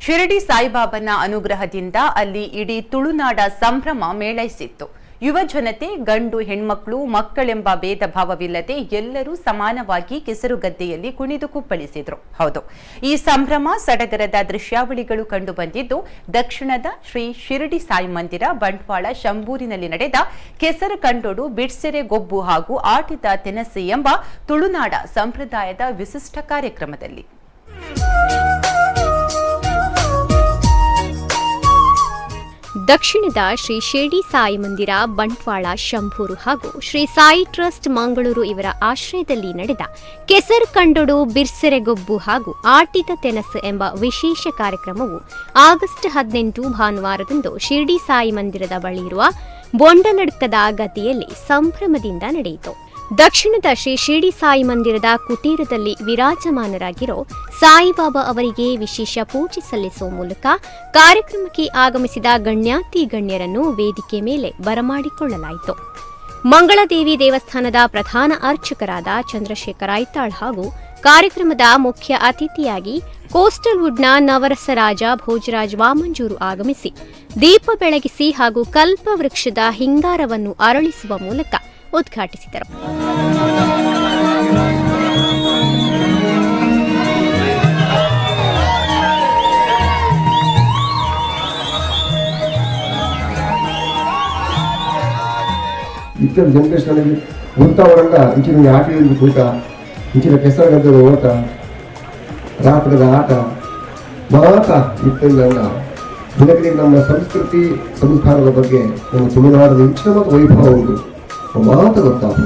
ಶಿರಡಿ ಸಾಯಿಬಾಬನ ಅನುಗ್ರಹದಿಂದ ಅಲ್ಲಿ ಇಡೀ ತುಳುನಾಡ ಸಂಭ್ರಮ ಮೇಳೈಸಿತ್ತು. ಯುವ ಜನತೆ, ಗಂಡು ಹೆಣ್ಮಕ್ಳು, ಮಕ್ಕಳೆಂಬ ಭೇದ ಭಾವವಿಲ್ಲದೆ ಎಲ್ಲರೂ ಸಮಾನವಾಗಿ ಕೆಸರುಗದ್ದೆಯಲ್ಲಿ ಕುಣಿದು ಕುಪ್ಪಳಿಸಿದ್ರು. ಹೌದು, ಈ ಸಂಭ್ರಮ ಸಡಗರದ ದೃಶ್ಯಾವಳಿಗಳು ಕಂಡುಬಂದಿದ್ದು ದಕ್ಷಿಣದ ಶ್ರೀ ಶಿರಡಿ ಸಾಯಿ ಮಂದಿರ ಬಂಟ್ವಾಳ ಶಂಭೂರಿನಲ್ಲಿ ನಡೆದ ಕೆಸರು ಕಂಡೋಡು, ಬಿಡ್ಸೆರೆ ಗೊಬ್ಬು ಹಾಗೂ ಆಟಿದ ತೆನಸಿ ಎಂಬ ತುಳುನಾಡ ಸಂಪ್ರದಾಯದ ವಿಶಿಷ್ಟ ಕಾರ್ಯಕ್ರಮದಲ್ಲಿ. ದಕ್ಷಿಣದ ಶ್ರೀ ಶಿರಡಿ ಸಾಯಿ ಮಂದಿರ ಬಂಟ್ವಾಳ ಶಂಭೂರು ಹಾಗೂ ಶ್ರೀ ಸಾಯಿ ಟ್ರಸ್ಟ್ ಮಂಗಳೂರು ಇವರ ಆಶ್ರಯದಲ್ಲಿ ನಡೆದ ಕೆಸರು ಕಂಡೊಡು, ಬಿರ್ಸೆರೆಗೊಬ್ಬು ಹಾಗೂ ಆಟಿದ ತೆನಸು ಎಂಬ ವಿಶೇಷ ಕಾರ್ಯಕ್ರಮವು ಆಗಸ್ಟ್ 18 ಭಾನುವಾರದಂದು ಶಿರಡಿ ಸಾಯಿ ಮಂದಿರದ ಬಳಿ ಇರುವ ಬೊಂಡಲಡ್ಕದ ಗದ್ದೆಯಲ್ಲಿ ಸಂಭ್ರಮದಿಂದ ನಡೆಯಿತು. ದಕ್ಷಿಣದ ಶ್ರೀ ಶಿರಡಿ ಸಾಯಿ ಮಂದಿರದ ಕುಟೀರದಲ್ಲಿ ವಿರಾಜಮಾನರಾಗಿರೋ ಸಾಯಿಬಾಬಾ ಅವರಿಗೆ ವಿಶೇಷ ಪೂಜೆ ಸಲ್ಲಿಸುವ ಮೂಲಕ ಕಾರ್ಯಕ್ರಮಕ್ಕೆ ಆಗಮಿಸಿದ ಗಣ್ಯಾತಿ ಗಣ್ಯರನ್ನು ವೇದಿಕೆ ಮೇಲೆ ಬರಮಾಡಿಕೊಳ್ಳಲಾಯಿತು. ಮಂಗಳದೇವಿ ದೇವಸ್ಥಾನದ ಪ್ರಧಾನ ಅರ್ಚಕರಾದ ಚಂದ್ರಶೇಖರ ಐತಾಳ್ ಹಾಗೂ ಕಾರ್ಯಕ್ರಮದ ಮುಖ್ಯ ಅತಿಥಿಯಾಗಿ ಕೋಸ್ಟಲ್ ವುಡ್ನ ನವರಸರಾಜ ಭೋಜರಾಜ್ ವಾಮಂಜೂರು ಆಗಮಿಸಿ ದೀಪ ಬೆಳಗಿಸಿ ಹಾಗೂ ಕಲ್ಪವೃಕ್ಷದ ಹಿಂಗಾರವನ್ನು ಅರಳಿಸುವ ಮೂಲಕ ಉದ್ಘಾಟಿಸಿದರು. ಇತರ ಜನರೇಷನ್ ಗೊತ್ತವರಂಗ ಇಂಚಿನ ಆಟ ಕೂಟ, ಇಂಚಿನ ಕೆಸರಗದ್ದದ ಓಟ, ರಾತ್ರದ ಆಟ ಮಾತ ಇತ್ತಲ್ಲ. ಇದಕ್ಕೆ ನಮ್ಮ ಸಂಸ್ಕೃತಿ ಸಂಸ್ಕಾರದ ಬಗ್ಗೆ ನಮ್ಮ ತುಳುನಾಡದ ಇಂಚಿನ ಮತ್ತು ವೈಭವ ಉಂಟು ಮಾತ ಗೊತ್ತಾಗ.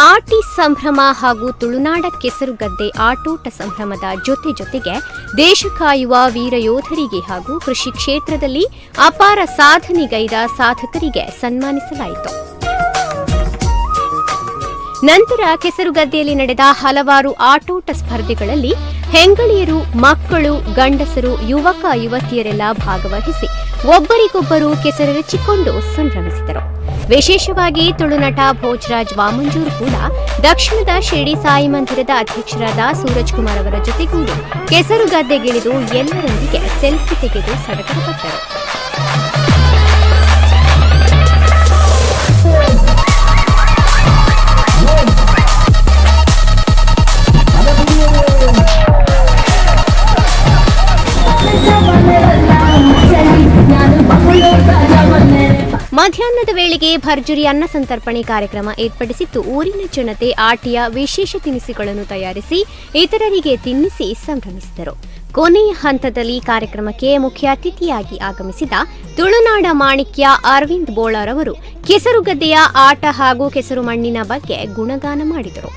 ಆಟಿ ಸಂಭ್ರಮ ಹಾಗೂ ತುಳುನಾಡ ಕೆಸರುಗದ್ದೆ ಆಟೋಟ ಸಂಭ್ರಮದ ಜೊತೆಗೆ ದೇಶ ಕಾಯುವ ವೀರ ಯೋಧರಿಗೆ ಹಾಗೂ ಕೃಷಿ ಕ್ಷೇತ್ರದಲ್ಲಿ ಅಪಾರ ಸಾಧನೆಗೈದ ಸಾಧಕರಿಗೆ ಸನ್ಮಾನಿಸಲಾಯಿತು. ನಂತರ ಕೆಸರುಗದ್ದೆಯಲ್ಲಿ ನಡೆದ ಹಲವಾರು ಆಟೋಟ ಸ್ಪರ್ಧೆಗಳಲ್ಲಿ ಹೆಂಗಳಿಯರು, ಮಕ್ಕಳು, ಗಂಡಸರು, ಯುವಕ ಯುವತಿಯರೆಲ್ಲ ಭಾಗವಹಿಸಿ ಒಬ್ಬರಿಗೊಬ್ಬರು ಕೆಸರೆರಚಿಕೊಂಡು ಸಂಭ್ರಮಿಸಿದರು. ವಿಶೇಷವಾಗಿ ತುಳುನಟ ಭೋಜರಾಜ್ ವಾಮಂಜೂರು ಕೂಡ ದಕ್ಷಿಣದ ಶಿರಡಿ ಸಾಯಿ ಮಂದಿರದ ಅಧ್ಯಕ್ಷರಾದ ಸೂರಜ್ ಕುಮಾರ್ ಅವರ ಜೊತೆಗೂಡಿ ಕೆಸರುಗದ್ದೆಗಿಳಿದು ಎಲ್ಲರೊಂದಿಗೆ ಸೆಲ್ಫಿ ತೆಗೆದು ಸಡಗರಪಟ್ಟರು. ಮಧ್ಯಾಹ್ನದ ವೇಳೆಗೆ ಭರ್ಜರಿ ಅನ್ನ ಸಂತರ್ಪಣೆ ಕಾರ್ಯಕ್ರಮ ಏರ್ಪಡಿಸಿದ್ದು ಊರಿನ ಜನತೆ ಆಟಿಯ ವಿಶೇಷ ತಿನಿಸುಗಳನ್ನು ತಯಾರಿಸಿ ಇತರರಿಗೆ ತಿನ್ನಿಸಿ ಸಂಭ್ರಮಿಸಿದರು. ಕೊನೆಯ ಹಂತದಲ್ಲಿ ಕಾರ್ಯಕ್ರಮಕ್ಕೆ ಮುಖ್ಯ ಅತಿಥಿಯಾಗಿ ಆಗಮಿಸಿದ ತುಳುನಾಡ ಮಾಣಿಕ್ಯ ಅರವಿಂದ್ ಬೋಳಾರ್ ಅವರು ಕೆಸರುಗದ್ದೆಯ ಆಟ ಹಾಗೂ ಕೆಸರು ಮಣ್ಣಿನ ಬಗ್ಗೆ ಗುಣಗಾನ ಮಾಡಿದರು.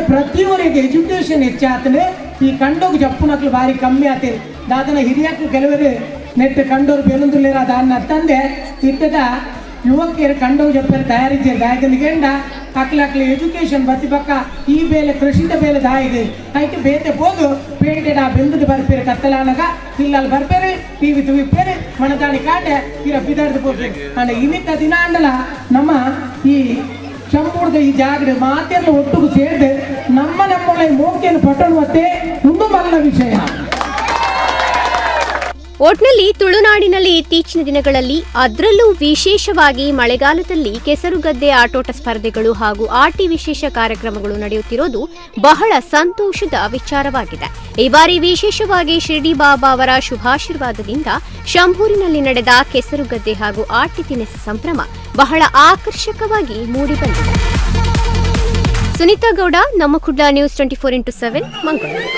ಪ್ರತಿಯೊಬ್ಬರಿಗೆ ಎಜುಕೇಶನ್ ಹೆಚ್ಚಾತನೆ ಈ ಕಂಡೋಗ ಜಪ್ಪುನಕ್ಲು ಭಾರಿ ಕಮ್ಮಿ ಆತೇರಿ ದಾದನ ಹಿರಿಯಕ್ಕೂ ಕೆಲವರು ನೆಟ್ಟು ಕಂಡೋರು ಬೆಲುಂದುಲೇರ ದಾನ್ನ ತಂದೆ ಇತ್ತದ ಯುವಕಿಯರು ಕಂಡೋಗ ಜಪ್ಪರು ತಯಾರಿದ್ದೀರಿ ದಾಯಕನಿಗೆಂಡ ಅಕ್ಲಕ್ಲ ಎಜುಕೇಶನ್ ಬತ್ತಿ ಪಕ್ಕ ಈ ಬೇಲೆ ಕೃಷಿದ ಬೇಲೆ ದಾಯಿದೆ ಆಯ್ತು ಬೇತೆ ಹೋದು ಪೇಂಟೆಡ್ ಆ ಬೆಂದುದು ಬರ್ಪೇರಿ ಕತ್ತಲಾನಗ ಇಲ್ಲಲ್ಲಿ ಬರ್ಪೇರಿ ಟಿವಿ ತುವಿಪ್ಪೇರಿ ಮಣದಾಣಿ ಕಾಟೆ ಇರ ಬಿದಾರ್ದು ಹೋಗ್ಬೇಕು ಅಂದ್ರೆ ಇನ್ನಿತ್ತ ದಿನ ಅಂಡಲ ನಮ್ಮ ಈ ಶಂಭೂರದ ಈ ಜಾಗಡೆ ಮಾತೆಲ್ಲ ಒಟ್ಟಿಗೆ ಸೇರಿದೆ ನಮ್ಮ ಮೋಕೆಯನ್ನು ಪಟ್ಟಣವತ್ತೆ ಒಂದು ಮಲ್ಲ ವಿಷಯ. ಒಟ್ನಲ್ಲಿ ತುಳುನಾಡಿನಲ್ಲಿ ಇತ್ತೀಚಿನ ದಿನಗಳಲ್ಲಿ ಅದರಲ್ಲೂ ವಿಶೇಷವಾಗಿ ಮಳೆಗಾಲದಲ್ಲಿ ಕೆಸರುಗದ್ದೆ ಆಟೋಟ ಸ್ಪರ್ಧೆಗಳು ಹಾಗೂ ಆಟಿ ವಿಶೇಷ ಕಾರ್ಯಕ್ರಮಗಳು ನಡೆಯುತ್ತಿರುವುದು ಬಹಳ ಸಂತೋಷದ ವಿಚಾರವಾಗಿದೆ. ಈ ಬಾರಿ ವಿಶೇಷವಾಗಿ ಶಿರಡಿ ಬಾಬಾ ಅವರ ಶುಭಾಶೀರ್ವಾದದಿಂದ ಶಂಭೂರಿನಲ್ಲಿ ನಡೆದ ಕೆಸರುಗದ್ದೆ ಹಾಗೂ ಆಟಿ ತಿನಿಸು ಸಂಭ್ರಮ ಬಹಳ ಆಕರ್ಷಕವಾಗಿ ಮೂಡಿಬಂದಿದೆ. ಸುನೀತಾ ಗೌಡ, ನಮ್ಮ ಕುಡ್ಲ ನ್ಯೂಸ್ 24x7 ಮಂಗಳೂರು.